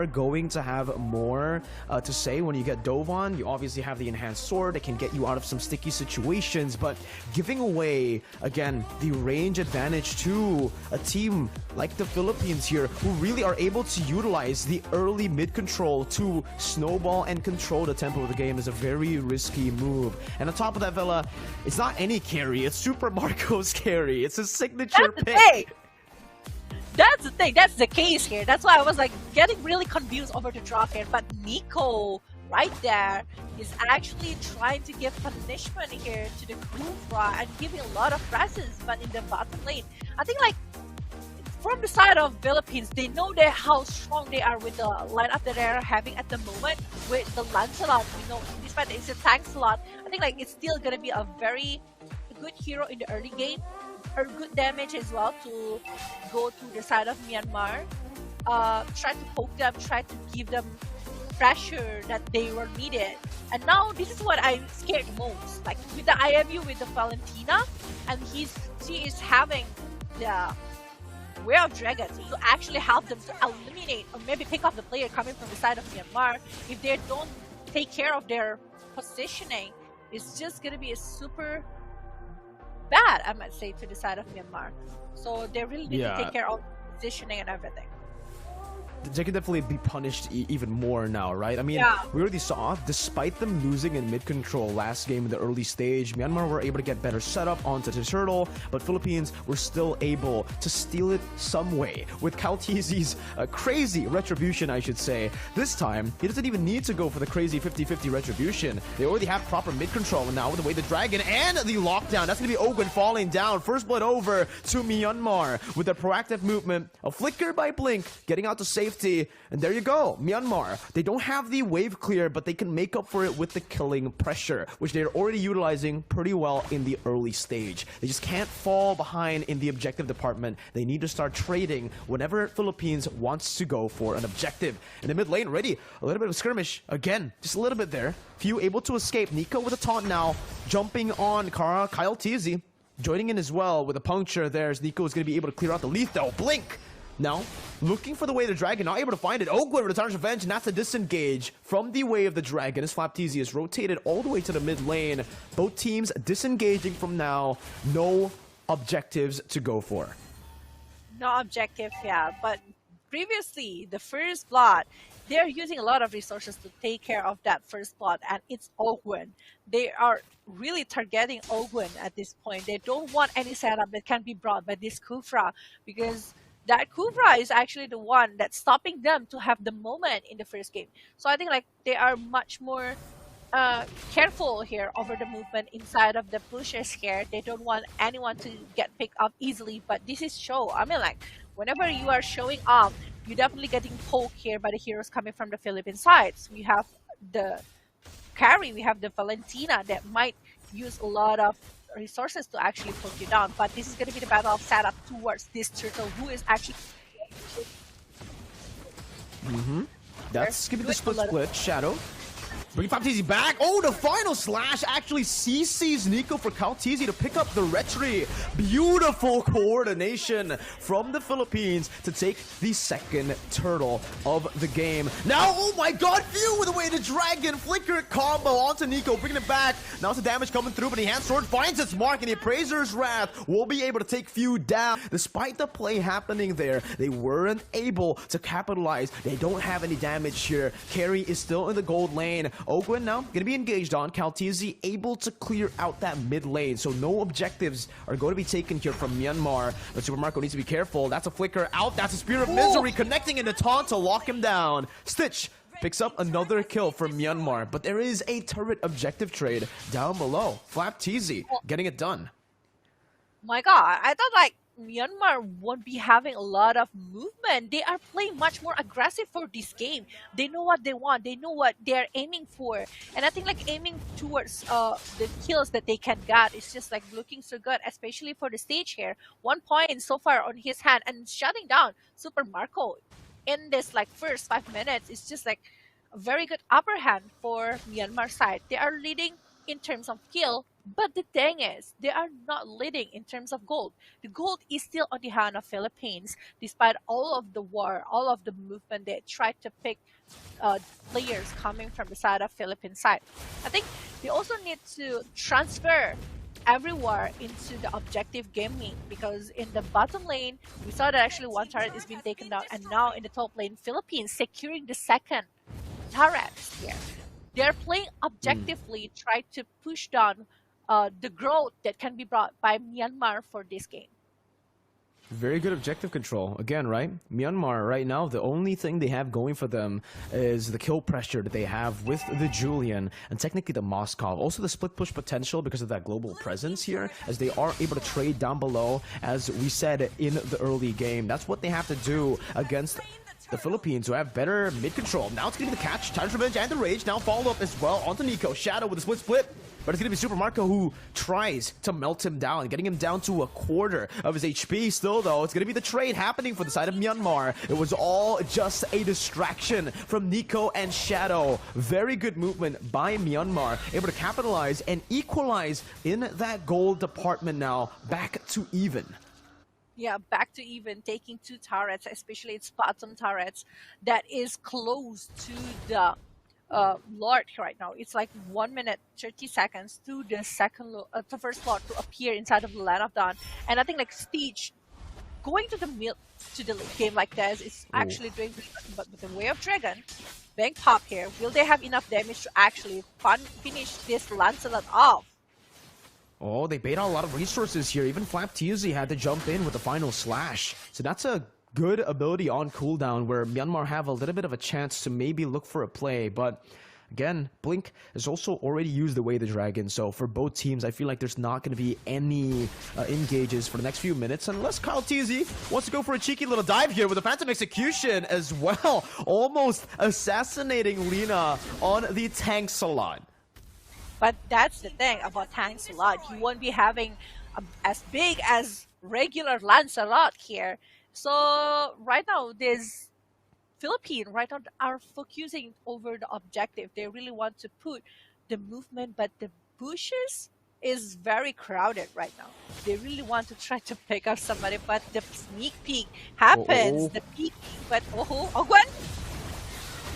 are going to have more to say when you get dove on. You obviously have the enhanced sword that can get you out of some sticky situations, but giving away, again, the range advantage to a team like the Philippines here, who really are able to utilize the early mid control to snowball and control the tempo of the game is a very risky move. And on top of that, Vela, it's not any carry, it's Super Marco's carry. It's a signature pick. That's the thing. That's the case here. That's why I was like getting really confused over the draw here. But Nico right there is actually trying to give punishment here to the Kufra and giving a lot of presses. But in the bottom lane, I think like from the side of Philippines, they know how strong they are with the lineup that they're having at the moment with the Lancelot. You know, despite it's a tank slot, I think like it's still gonna be a very good hero in the early game. Or good damage as well to go to the side of Myanmar, try to poke them, try to give them pressure that they were needed. And now this is what I'm scared most. Like with the IMU with the Valentina, and she is having the Way of Dragon to actually help them to eliminate or maybe pick up the player coming from the side of Myanmar. If they don't take care of their positioning, it's just gonna be a super bad, I might say, to the side of Myanmar. So they really need to take care of positioning and everything. They can definitely be punished even more now, right? I mean, we already saw, despite them losing in mid-control last game in the early stage, Myanmar were able to get better setup onto the turtle, but Philippines were still able to steal it some way. With Calteezy's crazy retribution, I should say. This time, he doesn't even need to go for the crazy 50-50 retribution. They already have proper mid-control, and now with the way the Dragon and the lockdown, that's going to be Ogwen falling down. First blood over to Myanmar with a proactive movement, a flicker by Blink, getting out to safety. And there you go, Myanmar. They don't have the wave clear, but they can make up for it with the killing pressure, which they're already utilizing pretty well in the early stage. They just can't fall behind in the objective department. They need to start trading whenever Philippines wants to go for an objective. In the mid lane, already a little bit of skirmish. Again, just a little bit there. Few able to escape. Nico with a taunt now, jumping on Calteezy, joining in as well with a puncture there, as Nico is going to be able to clear out the lethal. Blink! Now, looking for the way of the Dragon, not able to find it. Ogwen with a Tarnish Revenge, and that's a disengage from the way of the Dragon as Flapteezy is rotated all the way to the mid lane. Both teams disengaging from now. No objectives to go for. No objective, yeah. But previously, the first blood, they're using a lot of resources to take care of that first blood, and it's Ogwen. They are really targeting Ogwen at this point. They don't want any setup that can be brought by this Kufra, because that Kufra is actually the one that's stopping them to have the moment in the first game. So I think like they are much more careful here over the movement inside of the pushes here. They don't want anyone to get picked up easily, but this is show. I mean, like whenever you are showing off, you're definitely getting poked here by the heroes coming from the Philippine sides. We have the carry, we have the Valentina that might use a lot of resources to actually put you down, but this is going to be the battle of setup towards this turtle who is actually That's gonna be the split. Shadow bringing Flapteezy back. Oh, the final slash actually CC's Nico for Calteezy to pick up the retry. Beautiful coordination from the Philippines to take the second turtle of the game. Now, oh my god, View with the way the Dragon flicker combo onto Nico, bringing it back. Now some damage coming through, but the hand sword finds its mark, and the Appraiser's Wrath will be able to take View down. Despite the play happening there, they weren't able to capitalize. They don't have any damage here. Carry is still in the gold lane. Ogwen now going to be engaged on. Calteezy able to clear out that mid lane, so no objectives are going to be taken here from Myanmar. But Super Marco needs to be careful. That's a flicker out. That's a Spear of Misery connecting into taunt to lock him down. Stitch picks up another kill from Myanmar, but there is a turret objective trade down below. Flapteezy getting it done. My god, I thought like Myanmar won't be having a lot of movement. They are playing much more aggressive for this game. They know what they want. They know what they're aiming for. And I think like aiming towards the kills that they can get is just like looking so good, especially for the stage here. 1 point so far on his hand and shutting down Super Marco in this like first 5 minutes. It's just like a very good upper hand for Myanmar side. They are leading in terms of kill, But the thing is, they are not leading in terms of gold. The gold is still on the hand of Philippines, despite all of the war, all of the movement. They tried to pick players coming from the side of Philippine side. I think they also need to transfer everywhere into the objective gaming, because in the bottom lane we saw that actually one turret is being taken down, and now in the top lane Philippines securing the second turret here. They're playing objectively, try to push down the growth that can be brought by Myanmar for this game. Very good objective control. Again, right? Myanmar right now, the only thing they have going for them is the kill pressure that they have with the Julian and technically the Moskov. Also the split push potential because of that global presence here, as they are able to trade down below, as we said in the early game. That's what they have to do against the Philippines, who have better mid control. Now it's going to be the catch, Titan's Revenge and the Rage. Now follow up as well onto Nico. Shadow with a split. But it's going to be Super Marco who tries to melt him down, getting him down to a quarter of his HP. Still, though, it's going to be the trade happening for the side of Myanmar. It was all just a distraction from Nico and Shadow. Very good movement by Myanmar, able to capitalize and equalize in that goal department now. Back to even. Yeah, back to even, taking two turrets, especially its bottom turrets, that is close to the Lord right now. It's like 1 minute 30 seconds to the first Lord to appear inside of the Land of Dawn. And I think like Stitch going to the late game like this is actually doing pretty good. But with the Way of Dragon being pop here, will they have enough damage to actually finish this Lancelot off? Oh, they bait out a lot of resources here. Even Flap TZ had to jump in with the final slash. So that's a good ability on cooldown where Myanmar have a little bit of a chance to maybe look for a play. But again, Blink has also already used the Way of the Dragon. So for both teams, I feel like there's not going to be any engages for the next few minutes unless Kyle TZ wants to go for a cheeky little dive here with a Phantom Execution as well. Almost assassinating Lina on the tank salon. But that's the thing about tanks a lot. You won't be having as big as regular Lancelot here. So right now, this Philippine right now are focusing over the objective. They really want to put the movement, but the bushes is very crowded right now. They really want to try to pick up somebody, but the sneak peek happens. The peek, but Ogwen.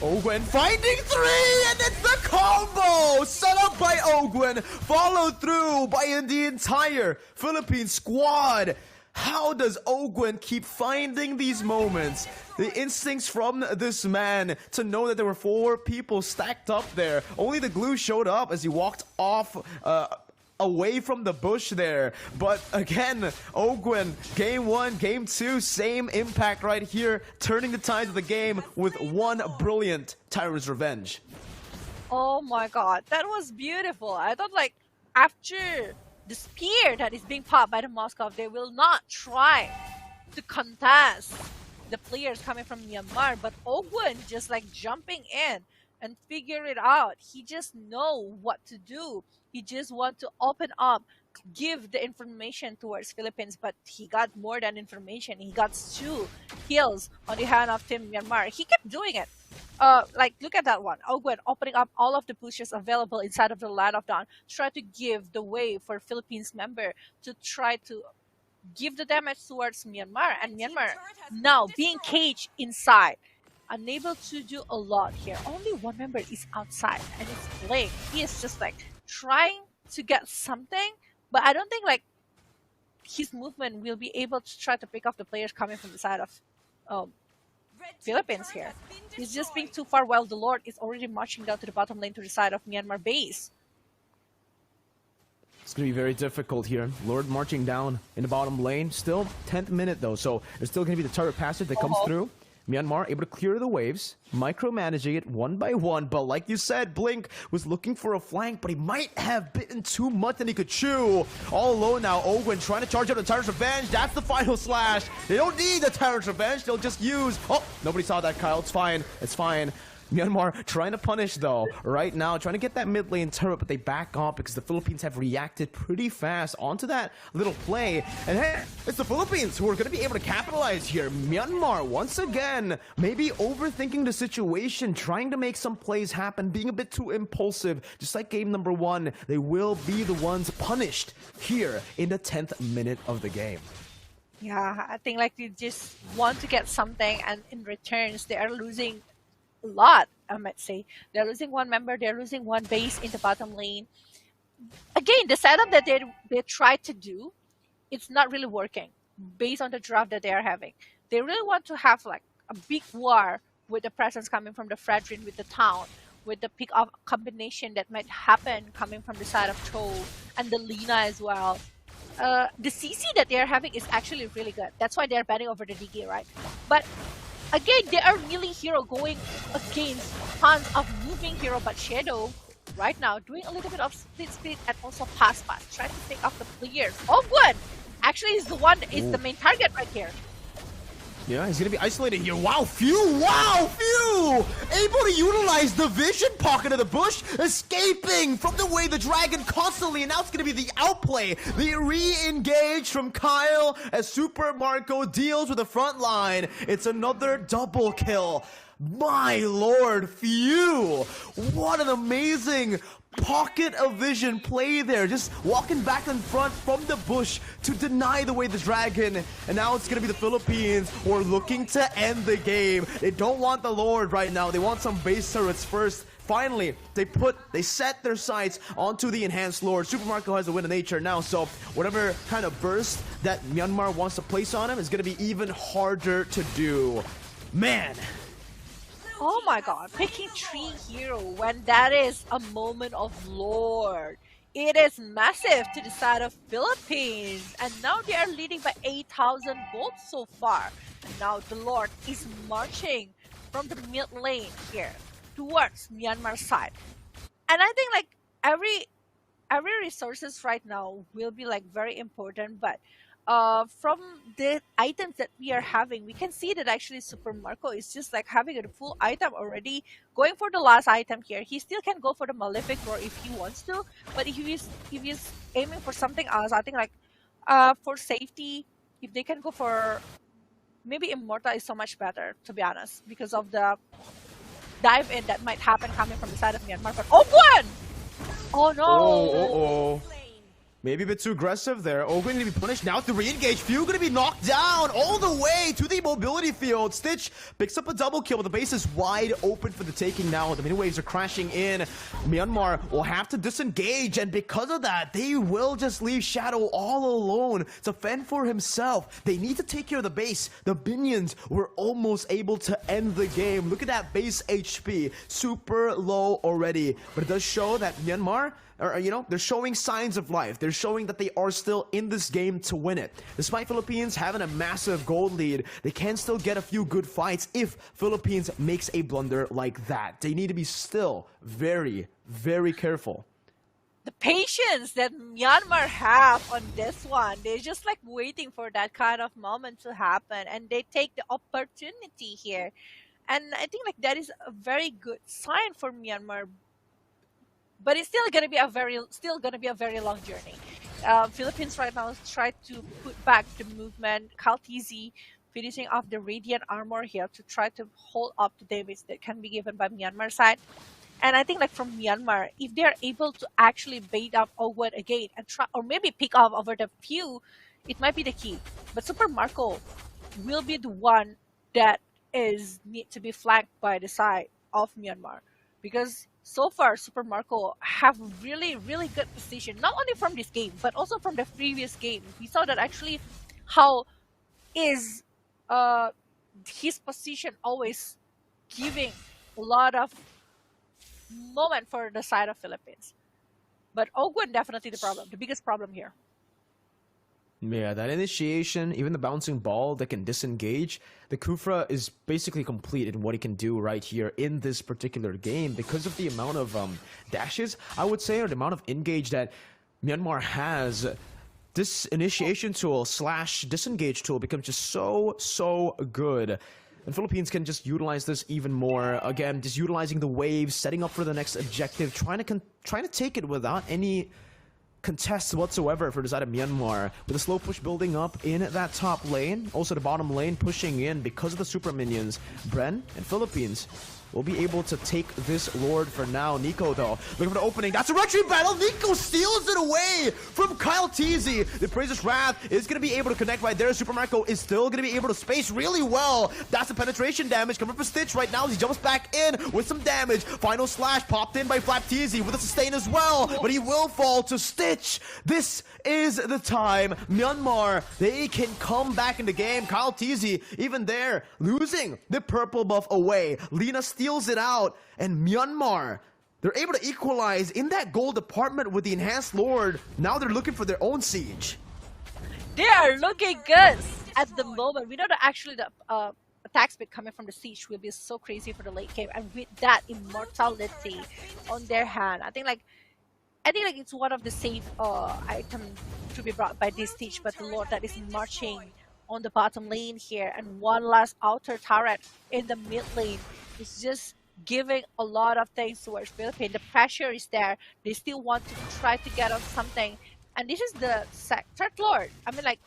Ogwen finding three, and it's the combo! Set up by Ogwen, followed through by the entire Philippine squad. How does Ogwen keep finding these moments? The instincts from this man to know that there were 4 people stacked up there. Only the glue showed up as he walked off away from the bush there. But again, Ogwen, game 1, game 2, same impact right here, turning the tides of the game with one brilliant Tyrant's Revenge. Oh my god, that was beautiful. I thought like after the spear that is being popped by the Moscow, they will not try to contest the players coming from Myanmar, but Ogwen just like jumping in and figure it out. He just know what to do. He just want to open up, give the information towards Philippines, but he got more than information. He got 2 kills on the hand of Team Myanmar. He kept doing it. Like, look at that one. Ogwen opening up all of the pushes available inside of the Land of Dawn, try to give the way for Philippines member to try to give the damage towards Myanmar. And Myanmar now being caged inside, unable to do a lot here. Only one member is outside, and it's Blake. He is just like trying to get something, but I don't think like his movement will be able to try to pick off the players coming from the side of Philippines here. He's just being too far while the Lord is already marching down to the bottom lane to the side of Myanmar base. It's going to be very difficult here. Lord marching down in the bottom lane. Still 10th minute though, so there's still going to be the turret passage that comes through. Myanmar able to clear the waves, micromanaging it one by one, but like you said, Blink was looking for a flank, but he might have bitten too much than he could chew. All alone now, Ogwen trying to charge up the Tyrant's Revenge. That's the final slash. They don't need the Tyrant's Revenge, they'll just use... Oh, nobody saw that, Kyle. It's fine. It's fine. Myanmar trying to punish though right now, trying to get that mid lane turret, but they back off because the Philippines have reacted pretty fast onto that little play. And hey, it's the Philippines who are going to be able to capitalize here. Myanmar once again maybe overthinking the situation, trying to make some plays happen, being a bit too impulsive. Just like game number 1, they will be the ones punished here in the 10th minute of the game. Yeah, I think like they just want to get something, and in returns they are losing a lot. I might say they're losing one member, they're losing one base in the bottom lane. Again, the setup that they tried to do, it's not really working based on the draft that they are having. They really want to have like a big war with the presence coming from the Fredrin with the town, with the pick-up combination that might happen coming from the side of Cho and the Lina as well. The CC that they are having is actually really good. That's why they are betting over the DK, right? But again, they are really hero going against tons of moving hero, but Shadow right now doing a little bit of split speed and also pass, trying to take off the players. Oh, good! Actually, is the one is the main target right here. Yeah, he's gonna be isolated here. Wow, Few! Wow, Few! Able to utilize the vision pocket of the bush, escaping from the way the dragon constantly, and now it's gonna be the outplay. The re-engage from Kyle as Super Marco deals with the front line. It's another double kill. My lord, Few! What an amazing pocket of vision play there, just walking back in front from the bush to deny the way the dragon. And now it's gonna be the Philippines who are looking to end the game. They don't want the Lord right now, they want some base turrets first. Finally, they set their sights onto the enhanced Lord. Super Marco has a win of nature now, so whatever kind of burst that Myanmar wants to place on him is gonna be even harder to do. Man. Oh my god, picking 3 hero when that is a moment of Lord. It is massive to the side of Philippines. And now they are leading by 8,000 gold so far. Now the Lord is marching from the mid lane here towards Myanmar side. And I think like every resources right now will be like very important, but from the items that we are having, we can see that actually Super Marco is just like having a full item already, going for the last item here. He still can go for the Malefic Roar if he wants to, but if he's aiming for something else, I think like for safety, if they can go for maybe Immortal is so much better, to be honest, because of the dive in that might happen coming from the side of Myanmar. But Ogun! Oh no! Maybe a bit too aggressive there. Ogun going to be punished now to re-engage. Few going to be knocked down all the way to the mobility field. Stitch picks up a double kill, but the base is wide open for the taking now. The mini waves are crashing in. Myanmar will have to disengage, and because of that, they will just leave Shadow all alone to fend for himself. They need to take care of the base. The minions were almost able to end the game. Look at that base HP. Super low already. But it does show that Myanmar, they're showing signs of life. They're showing that they are still in this game to win it. Despite Philippines having a massive gold lead, they can still get a few good fights if Philippines makes a blunder like that. They need to be still very, very careful. The patience that Myanmar have on this one, they're just like waiting for that kind of moment to happen, and they take the opportunity here. And I think like that is a very good sign for Myanmar. But it's still gonna be a very long journey. Philippines right now try to put back the movement. Kaltizi finishing off the Radiant Armor here to try to hold up the damage that can be given by Myanmar side. And I think like from Myanmar, if they are able to actually bait up Ogun again and try, or maybe pick off over the Few, it might be the key. But Super Marco will be the one that need to be flanked by the side of Myanmar, because so far Super Marco have really, really good position, not only from this game, but also from the previous game. We saw that actually how is his position always giving a lot of moment for the side of Philippines. But Ogun definitely the biggest problem here. Yeah, that initiation, even the bouncing ball that can disengage, the Kufra is basically complete in what he can do right here in this particular game because of the amount of dashes, I would say, or the amount of engage that Myanmar has. This initiation tool / disengage tool becomes just so good. And Philippines can just utilize this even more. Again, just utilizing the waves, setting up for the next objective, trying to take it without any contests whatsoever for the side of Myanmar. With a slow push building up in that top lane, also the bottom lane pushing in because of the super minions. BREN and Philippines will be able to take this Lord for now. Nico, though, looking for the opening. That's a retreat battle. Nico steals it away from Kyle Teasy. The Praise's Wrath is going to be able to connect right there. Super Marco is still going to be able to space really well. That's the penetration damage coming from Stitch right now as he jumps back in with some damage. Final slash popped in by Flap Teasy with a sustain as well, but he will fall to Stitch. This is the time. Myanmar, they can come back in the game. Kyle Teasy, even there, losing the purple buff away. Lina steals it out, and Myanmar, they're able to equalize in that gold department with the enhanced Lord. Now they're looking for their own siege. They are looking good at the moment. We know that actually the attack speed coming from the siege will be so crazy for the late game, and with that immortality on their hand, I think like it's one of the safe items to be brought by this siege. But the Lord that is marching on the bottom lane here, and one last outer turret in the mid lane is just giving a lot of things towards Philippines. The pressure is there. They still want to try to get on something, and this is the third Lord. I mean, like,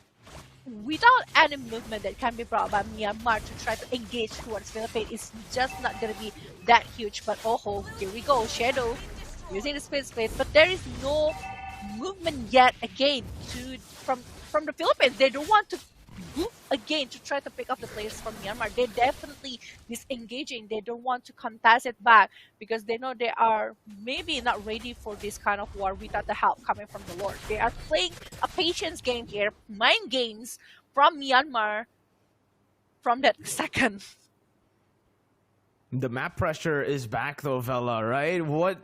without any movement that can be brought by Myanmar to try to engage towards Philippines, it's just not going to be that huge. But oh, here we go, Shadow using the space, but there is no movement yet again from the Philippines. They don't want to move again to try to pick up the players from Myanmar. They're definitely disengaging. They don't want to contest it back because they know they are maybe not ready for this kind of war without the help coming from the Lord. They are playing a patience game here, mind games from Myanmar from that second. The map pressure is back though, Vela, right? What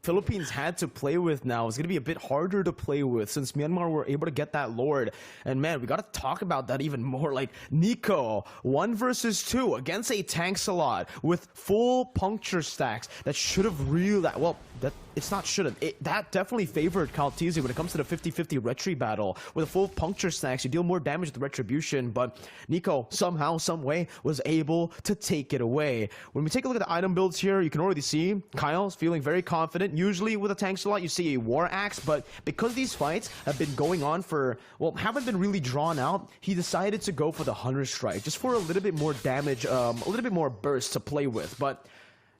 Philippines had to play with now is going to be a bit harder to play with since Myanmar were able to get that Lord. And man, we got to talk about that even more. Like Nico, 1 versus 2 against a Tanksalot with full puncture stacks. That should have really, well, that it's not shouldn't. That definitely favored Kaltizi when it comes to the 50-50 retry battle. With a full puncture stacks, you deal more damage with the retribution, but Nico somehow, some way was able to take it away. When we take a look at the item builds here, you can already see Kyle's feeling very confident. Usually with a Tanksalot, you see a War Axe, but because these fights have been going on for, well, haven't been really drawn out, he decided to go for the Hunter Strike, just for a little bit more damage, a little bit more burst to play with. But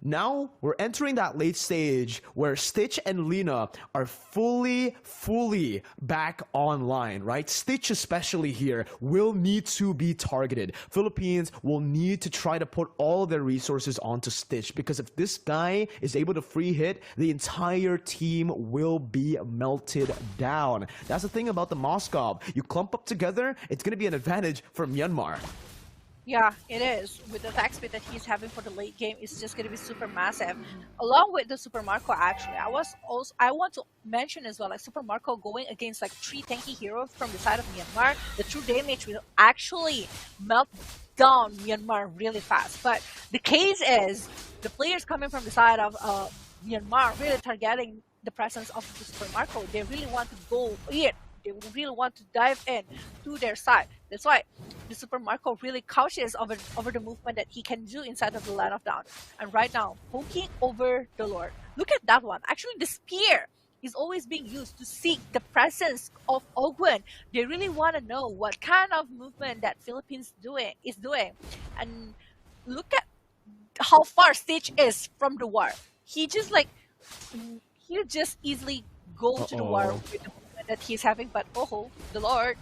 now we're entering that late stage where Stitch and Lina are fully back online, right? Stitch especially here will need to be targeted. Philippines will need to try to put all their resources onto Stitch, because if this guy is able to free hit, the entire team will be melted down. That's the thing about the Moskov. You clump up together, it's going to be an advantage for Myanmar. Yeah, it is. With the attack speed that he's having for the late game, it's just going to be super massive. Along with the Super Marco, actually, I want to mention as well, like Super Marco going against like 3 tanky heroes from the side of Myanmar, the true damage will actually melt down Myanmar really fast. But the case is, the players coming from the side of Myanmar really targeting the presence of the Super Marco. They really want to go in. They really want to dive in to their side. That's why the Super Marco really cautious over the movement that he can do inside of the line of down. And right now, poking over the Lord. Look at that one. Actually, the spear is always being used to seek the presence of Ogwen. They really want to know what kind of movement that Philippines is doing. And look at how far Stitch is from the war. He just easily go to the war with the that he's having, but the Lord.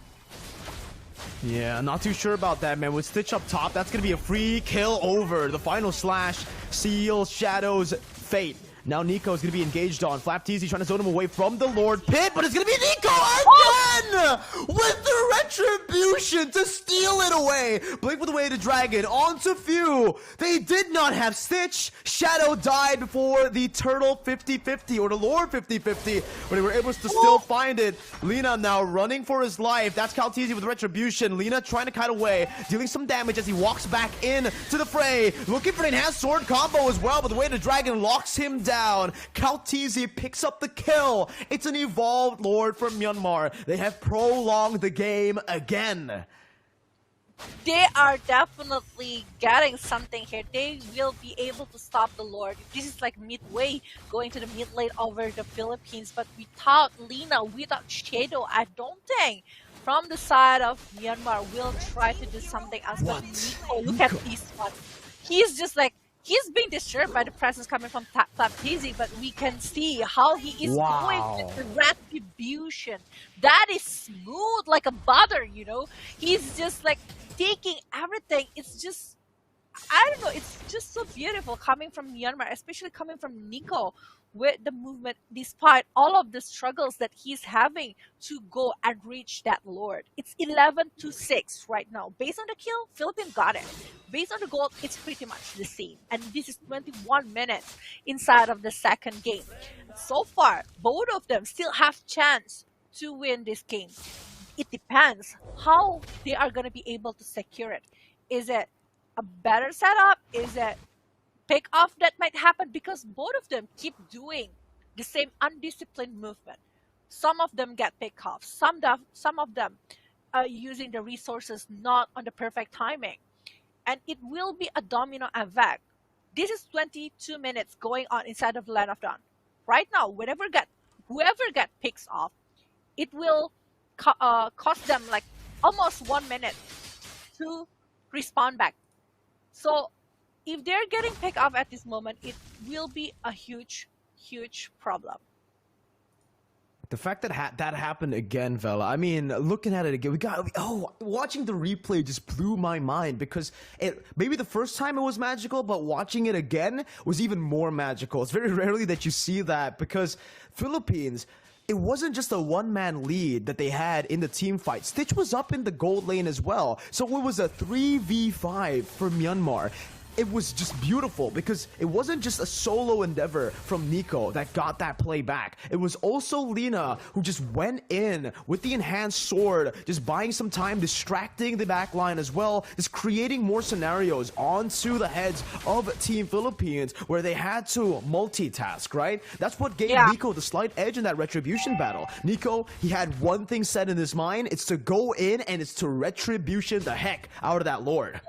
Yeah, not too sure about that, man. With Stitch up top, that's gonna be a free kill over. The final slash seals Shadow's fate. Now Nico's gonna be engaged on. Flap Teasy trying to zone him away from the Lord Pit, but it's gonna be Nico again! With the retribution to steal it away. Blink with the way to Dragon onto Few. They did not have Stitch. Shadow died before the Turtle 50-50 or the Lord 50-50, but they were able to still find it. Lina now running for his life. That's Kaltizi with retribution. Lina trying to kite away, dealing some damage as he walks back in to the fray. Looking for an enhanced sword combo as well, but the way to Dragon locks him down. Kaltizi picks up the kill. It's an evolved Lord from Myanmar. They have prolonged the game again. They are definitely getting something here. They will be able to stop the Lord. This is like midway going to the mid lane over the Philippines, but without Lina, without Shadow, I don't think from the side of Myanmar will try to do something else. What? But Nico, look at this one. He's just like he's being disturbed by the presence coming from Taptizi, but we can see how he is going with the retribution. That is smooth like a butter, you know. He's just like taking everything. It's just I don't know, it's just so beautiful coming from Myanmar, especially coming from Nico with the movement, despite all of the struggles that he's having to go and reach that Lord. It's 11-6 right now. Based on the kill, Philippines got it. Based on the goal, it's pretty much the same. And this is 21 minutes inside of the second game. So far, both of them still have chance to win this game. It depends how they are going to be able to secure it. Is it a better setup? Is it pick off that might happen? Because both of them keep doing the same undisciplined movement. Some of them get pick off. Some of them are using the resources not on the perfect timing. And it will be a domino effect. This is 22 minutes going on inside of Land of Dawn. Right now, whoever get picks off, it will cost them like almost 1 minute to respawn back. So if they're getting picked off at this moment, it will be a huge, huge problem. The fact that that happened again, Vela. I mean, looking at it again, watching the replay just blew my mind because maybe the first time it was magical, but watching it again was even more magical. It's very rarely that you see that because Philippines, it wasn't just a one-man lead that they had in the team fight. Stitch was up in the gold lane as well. So it was a 3v5 for Myanmar. It was just beautiful because it wasn't just a solo endeavor from Nico that got that play back. It was also Lina who just went in with the enhanced sword, just buying some time, distracting the backline as well, just creating more scenarios onto the heads of Team Philippines where they had to multitask, right? That's what gave Nico the slight edge in that retribution battle. Nico, he had one thing set in his mind, it's to go in and it's to retribution the heck out of that Lord.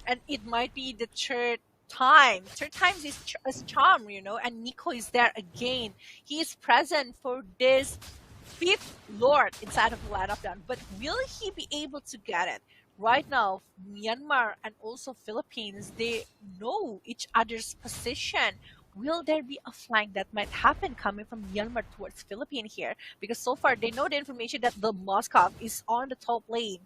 And it might be the third time. Third time is charm, you know, and Nico is there again. He is present for this fifth Lord inside of the Land of Dawn. But will he be able to get it? Right now, Myanmar and also Philippines, they know each other's position. Will there be a flank that might happen coming from Myanmar towards Philippines here? Because so far, they know the information that the Moscow is on the top lane.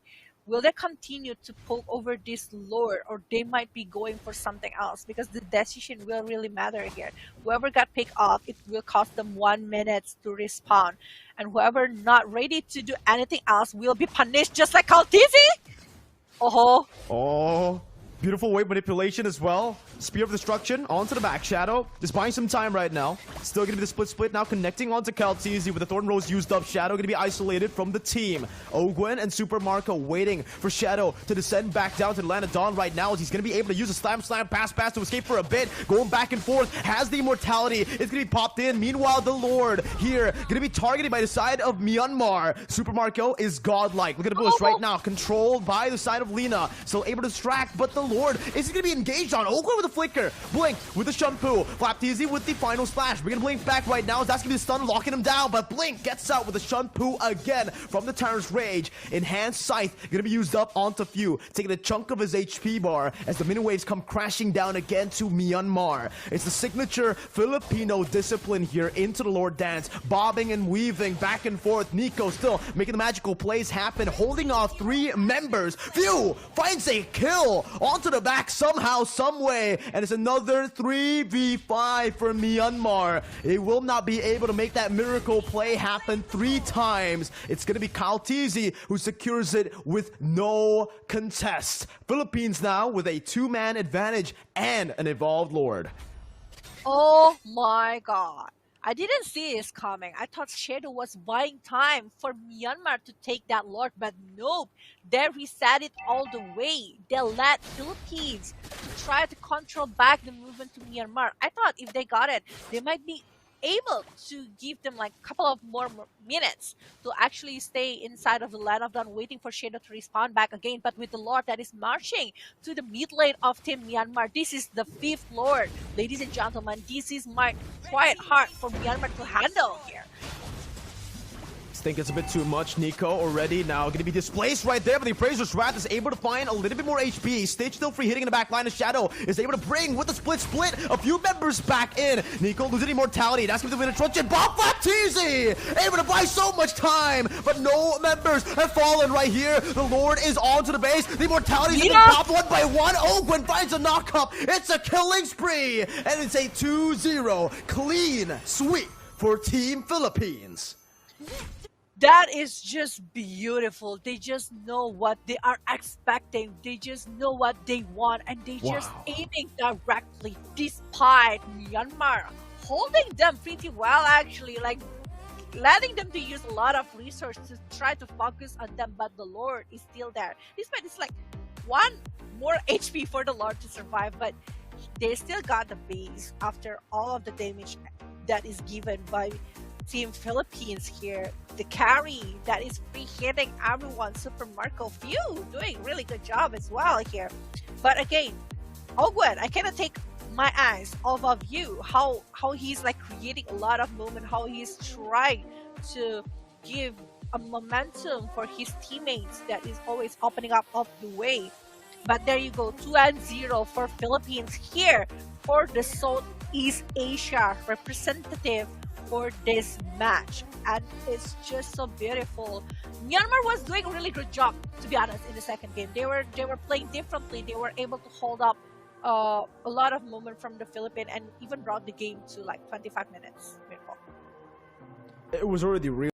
Will they continue to poke over this Lord, or they might be going for something else? Because the decision will really matter here. Whoever got picked off, it will cost them 1 minute to respawn. And whoever not ready to do anything else will be punished just like Kaltizi! Oh, beautiful wave manipulation as well. Spear of Destruction onto the back Shadow. Just buying some time right now. Still gonna be the split now, connecting onto Kaltizi with the Thorn Rose used up. Shadow gonna be isolated from the team. Ogwen and Super Marco waiting for Shadow to descend back down to the Land of Dawn right now as he's gonna be able to use a slam pass to escape for a bit. Going back and forth, has the immortality. It's gonna be popped in. Meanwhile, the Lord here gonna be targeted by the side of Myanmar. Super Marco is godlike. Look at the bush right now, controlled by the side of Lina. Still able to distract, but the Lord is gonna be engaged on Ogwen with a flicker. Blink with the Shampoo. Flapteasy with the final splash. Bringing Blink back right now. That's gonna be the stun, locking him down. But Blink gets out with the Shampoo again from the Tyrant's Rage. Enhanced Scythe gonna be used up onto Few, taking a chunk of his HP bar as the mini waves come crashing down again to Myanmar. It's the signature Filipino discipline here into the Lord Dance, bobbing and weaving back and forth. Nico still making the magical plays happen, holding off 3 members. Few finds a kill onto the back somehow, some way, and it's another 3v5 for Myanmar. It will not be able to make that miracle play happen 3 times. It's going to be Kaltizi who secures it with no contest. Philippines now with a 2-man advantage and an evolved Lord. Oh my god. I didn't see this coming. I thought Shadow was buying time for Myanmar to take that Lord, but nope. They reset it all the way. They let Philippines try to control back the movement to Myanmar. I thought if they got it, they might be able to give them like a couple of more minutes to actually stay inside of the line of dawn, waiting for Shadow to respawn back again. But with the Lord that is marching to the mid lane of Team Myanmar, this is the 5th Lord. Ladies and gentlemen, this is quite hard for Myanmar to handle here. Think it's a bit too much. Nico already now going to be displaced right there, but the Appraiser's Wrath is able to find a little bit more HP. Stitch still free, hitting in the back line. Of Shadow is able to bring with the split a few members back in. Nico losing immortality. That's going to win a Truncheon. Bomb Flap TZ able to buy so much time, but no members have fallen right here. The Lord is onto the base. The immortalities have been popped one by one. Oh, Gwen finds a knock up. It's a killing spree, and it's a 2-0 clean sweep for Team Philippines. That is just beautiful. They just know what they are expecting. They just know what they want, and they just aiming directly, despite Myanmar holding them pretty well, actually, like letting them to use a lot of resources to try to focus on them. But the Lord is still there. Despite it's like 1 more HP for the Lord to survive, but they still got the base after all of the damage that is given by Team Philippines here. The carry that is free hitting everyone. Super Marco Few doing really good job as well here. But again, Ogwen, I cannot take my eyes off of you. How he's like creating a lot of movement, how he's trying to give a momentum for his teammates that is always opening up the way. But there you go, 2-0 for Philippines here for the Southeast Asia representative for this match, and it's just so beautiful. Myanmar was doing a really good job, to be honest, in the second game. They were playing differently. They were able to hold up a lot of movement from the Philippines and even brought the game to like 25 minutes. It was already real.